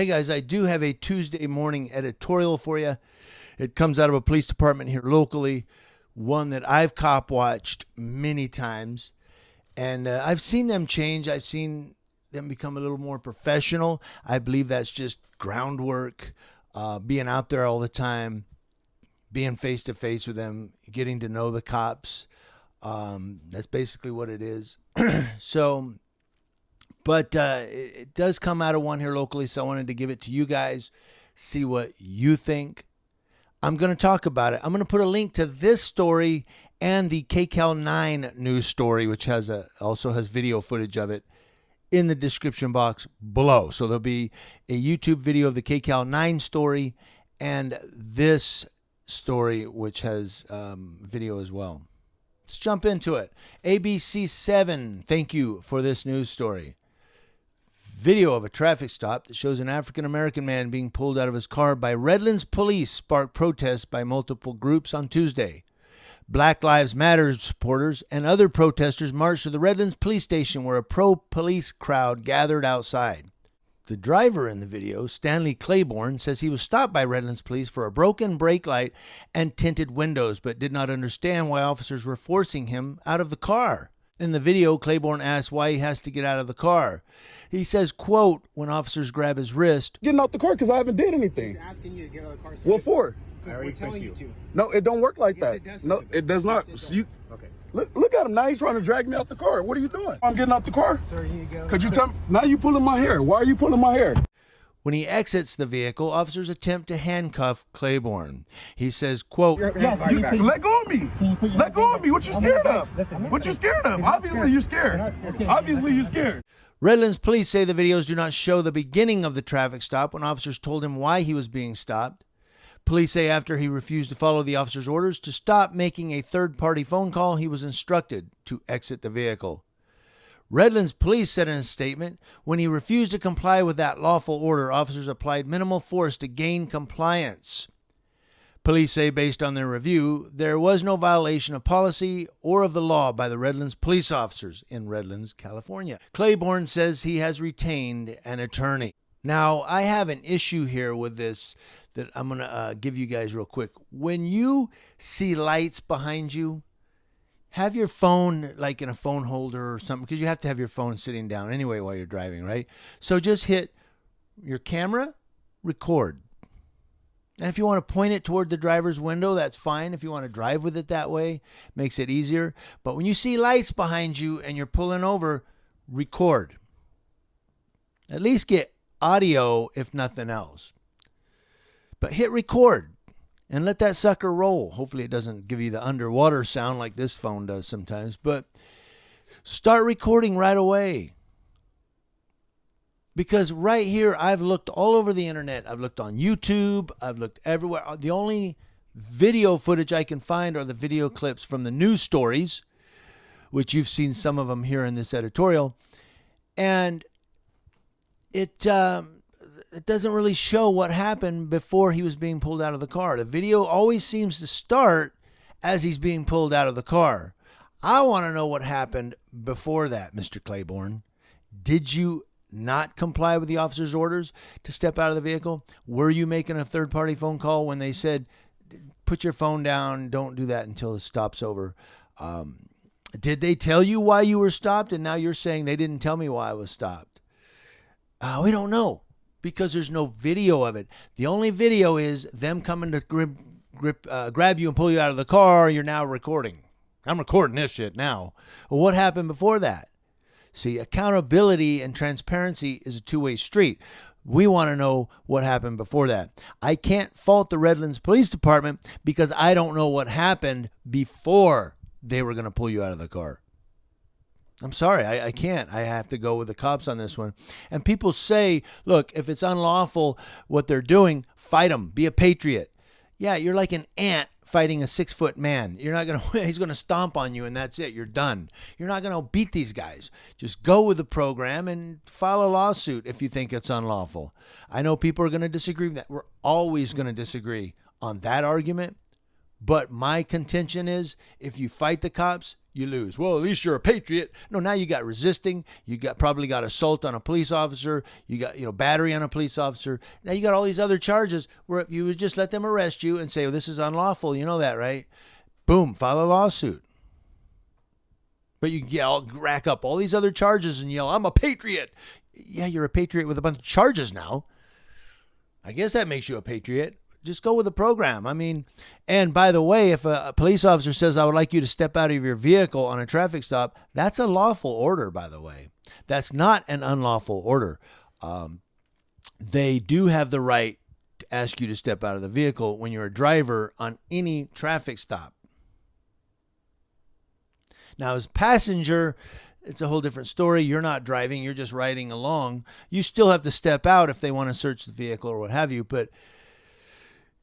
Hey guys, I do have a Tuesday morning editorial for you. It comes out of a police department here locally, one that I've cop watched many times, and I've seen them change. I've seen them become a little more professional. I believe that's just groundwork, being out there all the time, being face to face with them, getting to know the cops. That's basically what it is. But it does come out of one here locally, so I wanted to give it to you guys, see what you think. I'm going to talk about it. I'm going to put a link to this story and the Kcal 9 news story, which also has video footage of it, in the description box below. So there'll be a YouTube video of the Kcal 9 story and this story, which has video as well. Let's jump into it. ABC 7, thank you for this news story. Video of a traffic stop that shows an African-American man being pulled out of his car by Redlands Police sparked protests by multiple groups on Tuesday. Black Lives Matter supporters and other protesters marched to the Redlands Police Station where a pro-police crowd gathered outside. The driver in the video, Stanley Claiborne, says he was stopped by Redlands Police for a broken brake light and tinted windows, but did not understand why officers were forcing him out of the car. In the video, Claiborne asks why he has to get out of the car. He says, quote, when officers grab his wrist, getting out the car because I haven't did anything. He's asking you to get out of the car. What for? We're telling you to. No, it don't work like Yes, that. it does. No, it does not. Yes, it So you, does. Okay. look at him now. He's trying to drag me out the car. What are you doing? I'm getting out the car. Sir, here you go. Could you tell me? Now you pulling my hair. Why are you pulling my hair? when he exits the vehicle, officers attempt to handcuff Claiborne. He says, quote, Yes, let go of me. Let go of me. What you scared of? What you scared of? Obviously you're scared. Obviously you're scared. Redlands Police say the videos do not show the beginning of the traffic stop when officers told him why he was being stopped. Police say after he refused to follow the officer's orders to stop making a third-party phone call, he was instructed to exit the vehicle. Redlands Police said in a statement, when he refused to comply with that lawful order, officers applied minimal force to gain compliance. Police say based on their review, there was no violation of policy or of the law by the Redlands police officers in Redlands, California. Claiborne says he has retained an attorney. Now, I have an issue here with this that I'm going to give you guys real quick. When you see lights behind you, have your phone like in a phone holder or something, because you have to have your phone sitting down anyway while you're driving, right? So just hit your camera, record. And if you want to point it toward the driver's window, that's fine. If you want to drive with it that way, makes it easier. But when you see lights behind you and you're pulling over, record. At least get audio, if nothing else. But hit record and let that sucker roll. Hopefully it doesn't give you the underwater sound like this phone does sometimes. But start recording right away. Because right here, I've looked all over the internet. I've looked on YouTube. I've looked everywhere. The only video footage I can find are the video clips from the news stories, which you've seen some of them here in this editorial. And it doesn't really show what happened before he was being pulled out of the car. The video always seems to start as he's being pulled out of the car. I want to know what happened before that, Mr. Claiborne. Did you not comply with the officer's orders to step out of the vehicle? Were you making a third-party phone call when they said, put your phone down, don't do that until the stop's over? Did they tell you why you were stopped? And now you're saying they didn't tell me why I was stopped. We don't know because there's no video of it. The only video is them coming to grab you and pull you out of the car. You're now recording. I'm recording this shit now. Well, what happened before that? See, accountability and transparency is a two-way street. We want to know what happened before that. I can't fault the Redlands Police Department because I don't know what happened before they were going to pull you out of the car. I'm sorry, I can't. I have to go with the cops on this one. And people say, look, if it's unlawful what they're doing, fight them. Be a patriot. Yeah, you're like an ant fighting a 6-foot man. You're not going to, he's going to stomp on you and that's it. You're done. You're not going to beat these guys. Just go with the program and file a lawsuit if you think it's unlawful. I know people are going to disagree with that. We're always going to disagree on that argument. But my contention is if you fight the cops, you lose. Well, at least you're a patriot. No, now you got resisting. You probably got assault on a police officer. You got, battery on a police officer. Now you got all these other charges where if you would just let them arrest you and say, well, this is unlawful. You know that, right? Boom, file a lawsuit. But you can rack up all these other charges and yell, I'm a patriot. Yeah, you're a patriot with a bunch of charges now. I guess that makes you a patriot. Just go with the program. I mean, and by the way, if a police officer says, I would like you to step out of your vehicle on a traffic stop, that's a lawful order, by the way. That's not an unlawful order. They do have the right to ask you to step out of the vehicle when you're a driver on any traffic stop. Now, as a passenger, it's a whole different story. You're not driving. You're just riding along. You still have to step out if they want to search the vehicle or what have you, but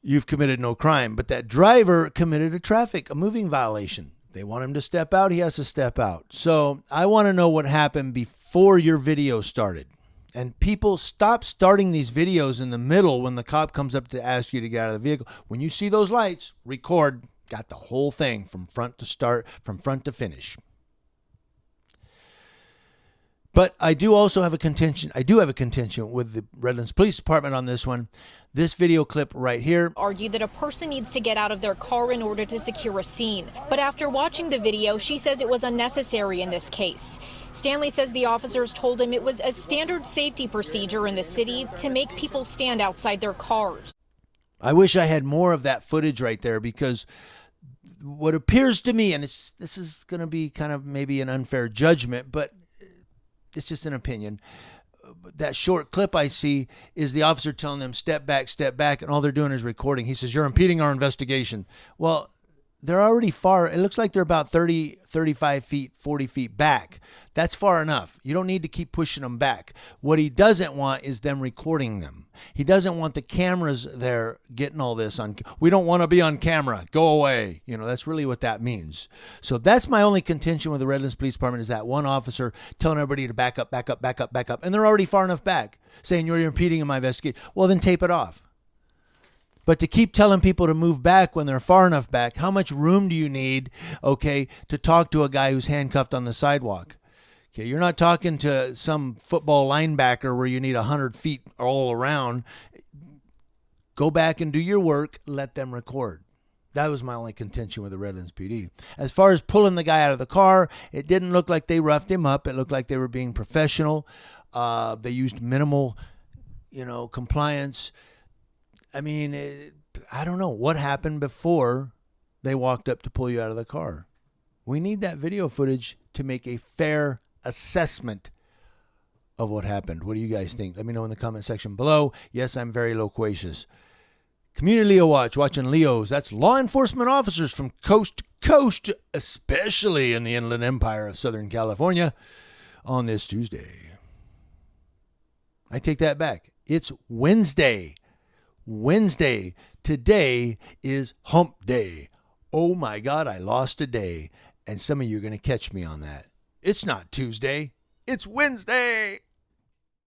you've committed no crime. But that driver committed a moving violation. They want him to step out. He has to step out. So I want to know what happened before your video started. And people, stop starting these videos in the middle when the cop comes up to ask you to get out of the vehicle. When you see those lights, record. Got the whole thing from front to finish. But I do also have a contention. I do have a contention with the Redlands Police Department on this one. This video clip right here argued that a person needs to get out of their car in order to secure a scene. But after watching the video, she says it was unnecessary in this case. Stanley says the officers told him it was a standard safety procedure in the city to make people stand outside their cars. I wish I had more of that footage right there, because what appears to me, and this is going to be kind of maybe an unfair judgment, but it's just an opinion. That short clip I see is the officer telling them, step back, and all they're doing is recording. He says, you're impeding our investigation. Well, they're already far. It looks like they're about 30, 35 feet, 40 feet back. That's far enough. You don't need to keep pushing them back. What he doesn't want is them recording them. He doesn't want the cameras there getting all this on. We don't want to be on camera. Go away. That's really what that means. So that's my only contention with the Redlands Police Department, is that one officer telling everybody to back up. And they're already far enough back, saying you're impeding in my investigation. Well, then tape it off. But to keep telling people to move back when they're far enough back, how much room do you need, to talk to a guy who's handcuffed on the sidewalk? Okay, you're not talking to some football linebacker where you need 100 feet all around. Go back and do your work. Let them record. That was my only contention with the Redlands PD. As far as pulling the guy out of the car, it didn't look like they roughed him up. It looked like they were being professional. They used minimal, compliance. I mean, I don't know what happened before they walked up to pull you out of the car. We need that video footage to make a fair assessment of what happened. What do you guys think? Let me know in the comment section below. Yes, I'm very loquacious. Community Leo Watch, watching Leos. That's law enforcement officers from coast to coast, especially in the Inland Empire of Southern California, on this Tuesday. I take that back. It's Wednesday. Today is hump day. Oh my God, I lost a day. And some of you are going to catch me on that. It's not Tuesday. It's Wednesday.